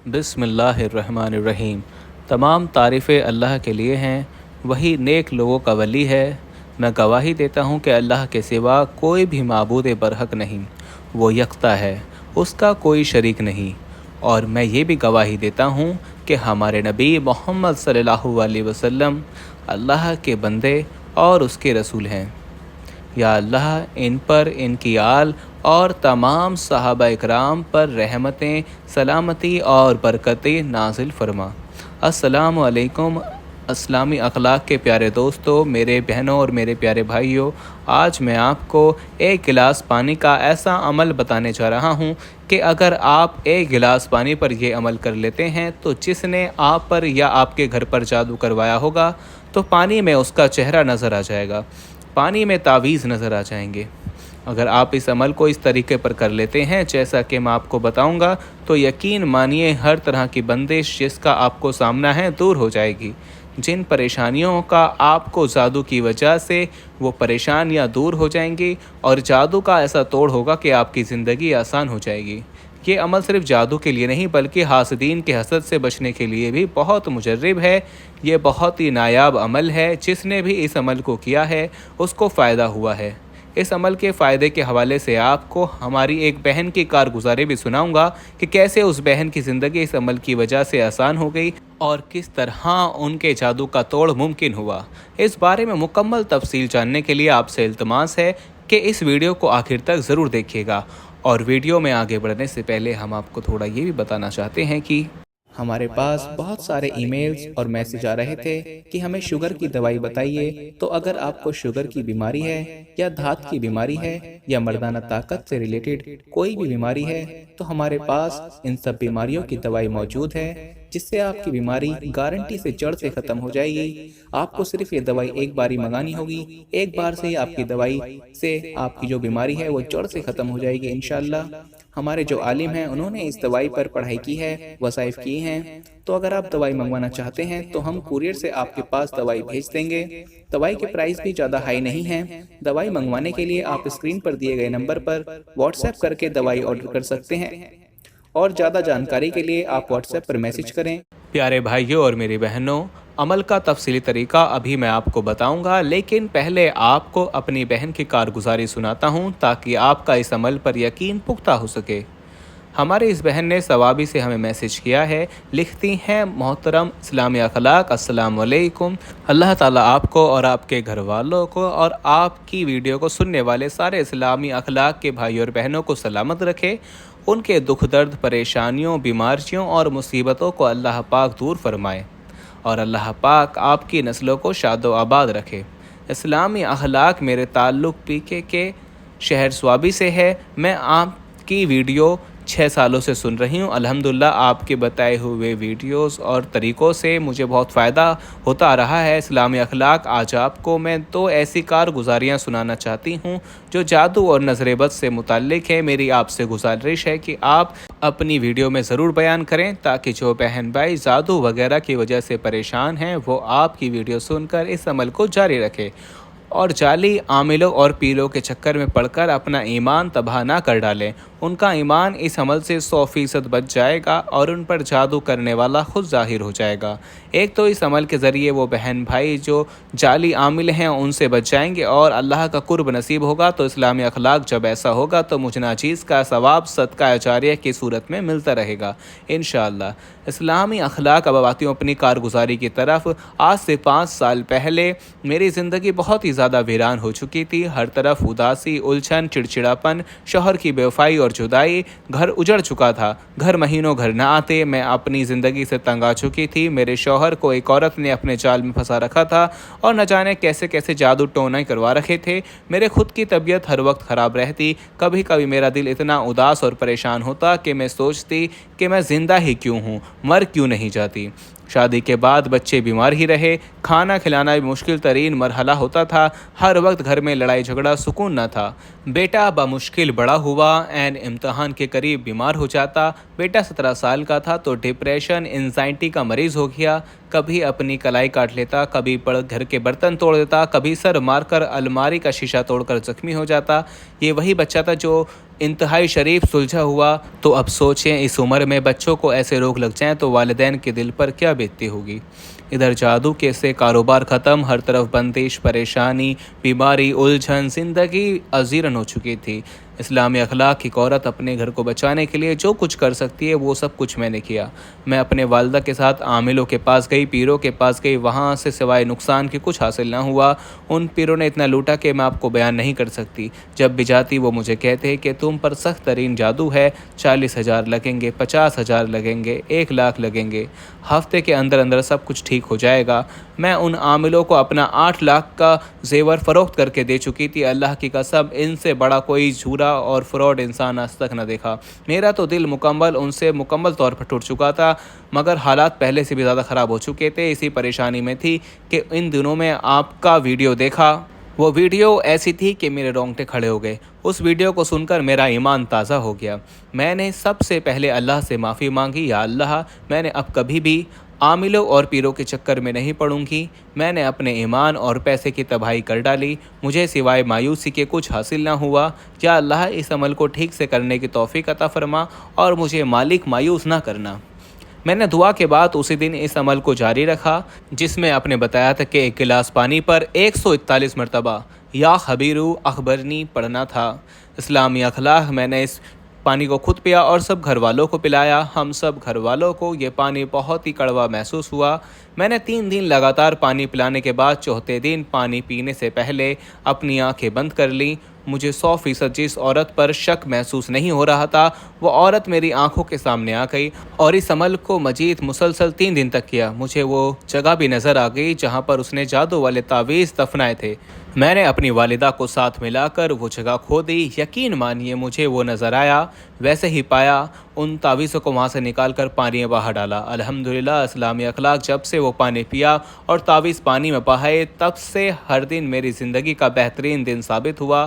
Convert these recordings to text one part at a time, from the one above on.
بسم اللہ الرحمن الرحیم۔ تمام تعریفیں اللہ کے لیے ہیں، وہی نیک لوگوں کا ولی ہے۔ میں گواہی دیتا ہوں کہ اللہ کے سوا کوئی بھی معبود برحق نہیں، وہ یکتا ہے، اس کا کوئی شریک نہیں۔ اور میں یہ بھی گواہی دیتا ہوں کہ ہمارے نبی محمد صلی اللہ علیہ وسلم اللہ کے بندے اور اس کے رسول ہیں۔ یا اللہ ان پر، ان کی آل اور تمام صحابہ اکرام پر رحمتیں، سلامتی اور برکتیں نازل فرما۔ السلام علیکم اسلامی اخلاق کے پیارے دوستو، میرے بہنوں اور میرے پیارے بھائیوں، آج میں آپ کو ایک گلاس پانی کا ایسا عمل بتانے جا رہا ہوں کہ اگر آپ ایک گلاس پانی پر یہ عمل کر لیتے ہیں تو جس نے آپ پر یا آپ کے گھر پر جادو کروایا ہوگا تو پانی میں اس کا چہرہ نظر آ جائے گا، پانی میں تعویذ نظر آ جائیں گے۔ اگر آپ اس عمل کو اس طریقے پر کر لیتے ہیں جیسا کہ میں آپ کو بتاؤں گا تو یقین مانیے ہر طرح کی بندش جس کا آپ کو سامنا ہے دور ہو جائے گی۔ جن پریشانیوں کا آپ کو جادو کی وجہ سے وہ پریشانیاں دور ہو جائیں گی اور جادو کا ایسا توڑ ہوگا کہ آپ کی زندگی آسان ہو جائے گی۔ یہ عمل صرف جادو کے لیے نہیں بلکہ حاسدین کے حسد سے بچنے کے لیے بھی بہت مجرب ہے۔ یہ بہت ہی نایاب عمل ہے، جس نے بھی اس عمل کو کیا ہے اس کو فائدہ ہوا ہے۔ اس عمل کے فائدے کے حوالے سے آپ کو ہماری ایک بہن کی کارگزاری بھی سناؤں گا کہ کیسے اس بہن کی زندگی اس عمل کی وجہ سے آسان ہو گئی اور کس طرح ان کے جادو کا توڑ ممکن ہوا۔ اس بارے میں مکمل تفصیل جاننے کے لیے آپ سے التماس ہے کہ اس ویڈیو کو آخر تک ضرور دیکھیے گا۔ اور ویڈیو میں آگے بڑھنے سے پہلے ہم آپ کو تھوڑا یہ بھی بتانا چاہتے ہیں کہ ہمارے پاس بہت سارے ای میلز اور میسج آ رہے تھے کہ ہمیں شوگر کی دوائی بتائیے۔ تو اگر آپ کو شوگر کی بیماری ہے یا دھات کی بیماری ہے یا مردانہ طاقت سے ریلیٹڈ کوئی بھی بیماری ہے تو ہمارے پاس ان سب بیماریوں کی دوائی موجود ہے، جس سے آپ کی بیماری گارنٹی سے جڑ سے ختم ہو جائے گی۔ آپ کو صرف یہ دوائی ایک باری منگانی ہوگی، ایک بار سے ہی آپ کی دوائی سے آپ کی جو بیماری ہے وہ جڑ سے ختم ہو جائے گی انشاءاللہ۔ ہمارے جو عالم ہیں انہوں نے اس دوائی پر پڑھائی کی ہے، وظائف کی ہیں۔ تو اگر آپ دوائی منگوانا چاہتے ہیں تو ہم کوریئر سے آپ کے پاس دوائی بھیج دیں گے۔ دوائی کے پرائس بھی زیادہ ہائی نہیں ہیں۔ دوائی منگوانے کے لیے آپ اسکرین پر دیے گئے نمبر پر واٹس ایپ کر کے دوائی آرڈر کر سکتے ہیں، اور زیادہ جانکاری کے لیے آپ واٹس ایپ پر میسج کریں۔ پیارے بھائیوں اور میری بہنوں، عمل کا تفصیلی طریقہ ابھی میں آپ کو بتاؤں گا، لیکن پہلے آپ کو اپنی بہن کی کارگزاری سناتا ہوں تاکہ آپ کا اس عمل پر یقین پختہ ہو سکے۔ ہماری اس بہن نے ثوابی سے ہمیں میسج کیا ہے، لکھتی ہیں: محترم اسلامی اخلاق، السلام علیکم۔ اللہ تعالیٰ آپ کو اور آپ کے گھر والوں کو اور آپ کی ویڈیو کو سننے والے سارے اسلامی اخلاق کے بھائی اور بہنوں کو سلامت رکھے، ان کے دکھ درد، پریشانیوں، بیماریوں اور مصیبتوں کو اللہ پاک دور فرمائے، اور اللہ پاک آپ کی نسلوں کو شاد و آباد رکھے۔ اسلامی اخلاق میرے تعلق پی کے شہر سوابی سے ہے۔ میں آپ کی ویڈیو 6 سالوں سے سن رہی ہوں۔ الحمدللہ آپ کے بتائے ہوئے ویڈیوز اور طریقوں سے مجھے بہت فائدہ ہوتا رہا ہے۔ اسلامی اخلاق، آج آپ کو میں 2 ایسی کارگزاریاں سنانا چاہتی ہوں جو جادو اور نظر بد سے متعلق ہے۔ میری آپ سے گزارش ہے کہ آپ اپنی ویڈیو میں ضرور بیان کریں تاکہ جو بہن بھائی جادو وغیرہ کی وجہ سے پریشان ہیں وہ آپ کی ویڈیو سن کر اس عمل کو جاری رکھیں اور جعلی عاملوں اور پیروں کے چکر میں پڑ کر اپنا ایمان تباہ نہ کر ڈالیں۔ ان کا ایمان اس عمل سے 100% بچ جائے گا اور ان پر جادو کرنے والا خود ظاہر ہو جائے گا۔ ایک تو اس عمل کے ذریعے وہ بہن بھائی جو جعلی عامل ہیں ان سے بچ جائیں گے اور اللہ کا قرب نصیب ہوگا۔ تو اسلامی اخلاق جب ایسا ہوگا تو مجھ ناچیز کا ثواب صدقہ جاریہ کی صورت میں ملتا رہے گا انشاءاللہ۔ اسلامی اخلاق، اب آتی ہوں اپنی کارگزاری کی طرف۔ آج سے 5 سال پہلے میری زندگی بہت ہی زیادہ ویران ہو چکی تھی۔ ہر طرف اداسی، الجھن، چڑچڑاپن، شوہر کی بے وفائی اور جدائی، گھر اجڑ چکا تھا، گھر مہینوں گھر نہ آتے، میں اپنی زندگی سے تنگ آ چکی تھی۔ میرے شوہر کو ایک عورت نے اپنے جال میں پھنسا رکھا تھا اور نہ جانے کیسے کیسے جادو ٹونے کروا رکھے تھے۔ میرے خود کی طبیعت ہر وقت خراب رہتی، کبھی کبھی میرا دل اتنا اداس اور پریشان ہوتا کہ میں سوچتی کہ میں زندہ ہی کیوں ہوں، مر کیوں نہیں جاتی۔ شادی کے بعد بچے بیمار ہی رہے، کھانا کھلانا بھی مشکل ترین مرحلہ ہوتا تھا، ہر وقت گھر میں لڑائی جھگڑا، سکون نہ تھا۔ بیٹا بمشکل بڑا ہوا، عین امتحان کے قریب بیمار ہو جاتا۔ بیٹا 17 سال کا تھا تو ڈپریشن، انزائٹی کا مریض ہو گیا، کبھی اپنی کلائی کاٹ لیتا، کبھی گھر کے برتن توڑ دیتا، کبھی سر مار کر الماری کا شیشہ توڑ کر زخمی ہو جاتا۔ یہ وہی بچہ تھا جو انتہائی شریف سلجھا ہوا، تو اب سوچیں اس عمر میں بچوں کو ایسے روگ لگ جائیں تو والدین کے دل پر کیا بیتتی ہوگی۔ ادھر جادو کے سے کاروبار ختم، ہر طرف بندش، پریشانی، بیماری، الجھن، زندگی ازیرن ہو چکی تھی۔ اسلامی اخلاق کی عورت اپنے گھر کو بچانے کے لیے جو کچھ کر سکتی ہے وہ سب کچھ میں نے کیا۔ میں اپنے والدہ کے ساتھ عاملوں کے پاس گئی، پیروں کے پاس گئی، وہاں سے سوائے نقصان کے کچھ حاصل نہ ہوا۔ ان پیروں نے اتنا لوٹا کہ میں آپ کو بیان نہیں کر سکتی۔ جب بھی جاتی وہ مجھے کہتے کہ تم پر سخت ترین جادو ہے، 40,000 لگیں گے، 50,000 لگیں گے، 1,00,000 لگیں گے، ہفتے کے اندر اندر سب کچھ ٹھیک ہو جائے گا۔ میں ان عاملوں کو اپنا 8 لاکھ کا زیور فروخت کر کے دے چکی تھی۔ اللہ کی قسم ان سے بڑا کوئی جھوٹا اور فراڈ انسان آج تک نہ دیکھا۔ میرا تو دل ان سے مکمل طور پر ٹوٹ چکا تھا، مگر حالات پہلے سے بھی زیادہ خراب ہو چکے تھے۔ اسی پریشانی میں تھی کہ ان دنوں میں آپ کا ویڈیو دیکھا۔ وہ ویڈیو ایسی تھی کہ میرے رونگٹے کھڑے ہو گئے۔ اس ویڈیو کو سن کر میرا ایمان تازہ ہو گیا۔ میں نے سب سے پہلے اللہ سے معافی مانگی، یا اللہ میں نے اب کبھی بھی عاملوں اور پیروں کے چکر میں نہیں پڑوں گی۔ میں نے اپنے ایمان اور پیسے کی تباہی کر ڈالی، مجھے سوائے مایوسی کے کچھ حاصل نہ ہوا۔ یا اللہ اس عمل کو ٹھیک سے کرنے کی توفیق عطا فرما اور مجھے مالک مایوس نہ کرنا۔ میں نے دعا کے بعد اسی دن اس عمل کو جاری رکھا جس میں آپ نے بتایا تھا کہ 1 گلاس پانی پر 141 مرتبہ یا خبیرو اخبرنی پڑھنا تھا۔ اسلامی اخلاق، میں نے اس پانی کو خود پیا اور سب گھر والوں کو پلایا۔ ہم سب گھر والوں کو یہ پانی بہت ہی کڑوا محسوس ہوا۔ میں نے 3 دن لگاتار پانی پلانے کے بعد چوتھے دن پانی پینے سے پہلے اپنی آنکھیں بند کر لیں۔ مجھے 100% جس عورت پر شک محسوس نہیں ہو رہا تھا وہ عورت میری آنکھوں کے سامنے آ گئی اور اس عمل کو مزید مسلسل 3 دن تک کیا۔ مجھے وہ جگہ بھی نظر آ گئی جہاں پر اس نے جادو والے تعویذ دفنائے تھے۔ میں نے اپنی والدہ کو ساتھ ملا کر وہ جگہ کھودی۔ یقین مانیے مجھے وہ نظر آیا، ویسے ہی پایا۔ ان تعویذوں کو وہاں سے نکال کر پانی میں باہر ڈالا۔ الحمدللہ اسلامی اخلاق، جب سے وہ پانی پیا اور تعویذ پانی میں بہائے تب سے ہر دن میری زندگی کا بہترین دن ثابت ہوا۔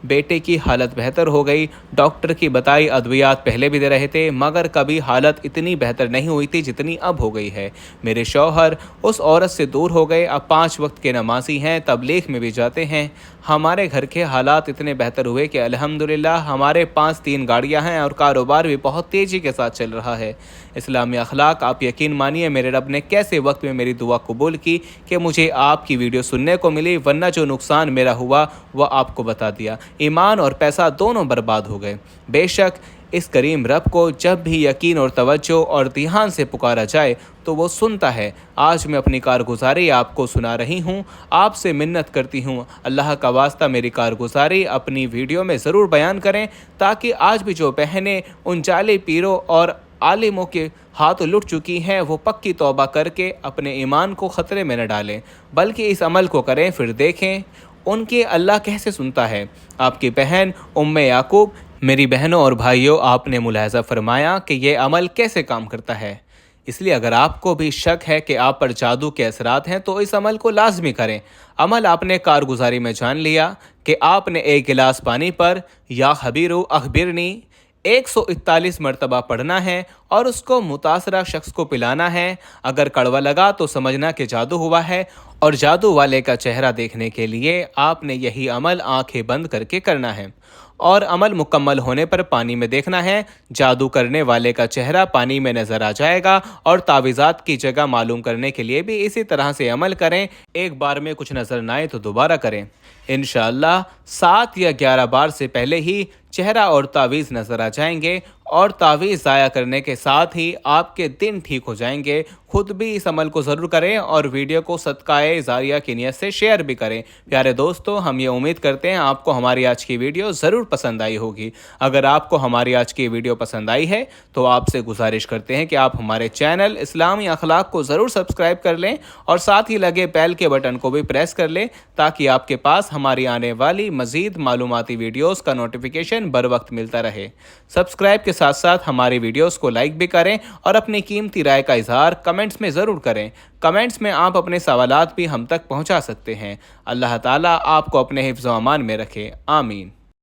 بیٹے کی حالت بہتر ہو گئی۔ ڈاکٹر کی بتائی ادویات پہلے بھی دے رہے تھے مگر کبھی حالت اتنی بہتر نہیں ہوئی تھی جتنی اب ہو گئی ہے۔ میرے شوہر اس عورت سے دور ہو گئے، اب 5 وقت کے نمازی ہیں، تبلیغ میں بھی جاتے ہیں۔ ہمارے گھر کے حالات اتنے بہتر ہوئے کہ الحمدللہ ہمارے پاس 3 گاڑیاں ہیں اور کاروبار بھی بہت تیزی کے ساتھ چل رہا ہے۔ اسلامی اخلاق، آپ یقین مانیے میرے رب نے کیسے وقت میں میری دعا قبول کی کہ مجھے آپ کی ویڈیو سننے کو ملی، ورنہ جو نقصان میرا ہوا وہ آپ کو بتا دیا۔ ایمان اور پیسہ دونوں برباد ہو گئے۔ بے شک اس کریم رب کو جب بھی یقین اور توجہ اور دھیان سے پکارا جائے تو وہ سنتا ہے۔ آج میں اپنی کارگزاری آپ کو سنا رہی ہوں، آپ سے منت کرتی ہوں اللہ کا واسطہ میری کارگزاری اپنی ویڈیو میں ضرور بیان کریں تاکہ آج بھی جو بہنیں ان جعلی پیروں اور عالموں کے ہاتھ لٹ چکی ہیں وہ پکی توبہ کر کے اپنے ایمان کو خطرے میں نہ ڈالیں بلکہ اس عمل کو کریں، پھر دیکھیں ان کے اللہ کیسے سنتا ہے۔ آپ کی بہن یعقوب، میری بہنوں اور بھائیوں، آپ نے ملاحظہ فرمایا کہ یہ عمل کیسے کام کرتا ہے۔ اس لیے اگر آپ کو بھی شک ہے کہ آپ پر جادو کے اثرات ہیں تو اس عمل کو لازمی کریں۔ عمل آپ نے کارگزاری میں جان لیا کہ آپ نے 1 گلاس پانی پر یا خبیرو اخبرنی 141 مرتبہ پڑھنا ہے اور اس کو متاثرہ شخص کو پلانا ہے۔ اگر کڑوا لگا تو سمجھنا کہ جادو ہوا ہے اور جادو والے کا چہرہ دیکھنے کے لیے آپ نے یہی عمل آنکھیں بند کر کے کرنا ہے اور عمل مکمل ہونے پر پانی میں دیکھنا ہے۔ جادو کرنے والے کا چہرہ پانی میں نظر آ جائے گا اور تعویذات کی جگہ معلوم کرنے کے لیے بھی اسی طرح سے عمل کریں۔ ایک بار میں کچھ نظر نہ آئے تو دوبارہ کریں۔ انشاءاللہ 7 یا 11 بار سے پہلے ہی چہرہ اور تعویذ نظر آ جائیں گے اور تعویذ ضائع کرنے کے ساتھ ہی آپ کے دن ٹھیک ہو جائیں گے۔ خود بھی اس عمل کو ضرور کریں اور ویڈیو کو صدقہ جاریہ کی نیت سے شیئر بھی کریں۔ پیارے دوستو، ہم یہ امید کرتے ہیں آپ کو ہماری آج کی ویڈیو ضرور پسند آئی ہوگی۔ اگر آپ کو ہماری آج کی ویڈیو پسند آئی ہے تو آپ سے گزارش کرتے ہیں کہ آپ ہمارے چینل اسلامی اخلاق کو ضرور سبسکرائب کر لیں اور ساتھ ہی لگے بیل کے بٹن کو بھی پریس کر لیں تاکہ آپ کے پاس ہماری آنے والی مزید معلوماتی ویڈیوز کا نوٹیفیکیشن بر وقت ملتا رہے۔ سبسکرائب کے ساتھ ساتھ ہماری ویڈیوز کو لائک بھی کریں اور اپنی قیمتی رائے کا اظہار کمنٹس میں ضرور کریں۔ کمنٹس میں آپ اپنے سوالات بھی ہم تک پہنچا سکتے ہیں۔ اللہ تعالیٰ آپ کو اپنے حفظ و امان میں رکھے، آمین۔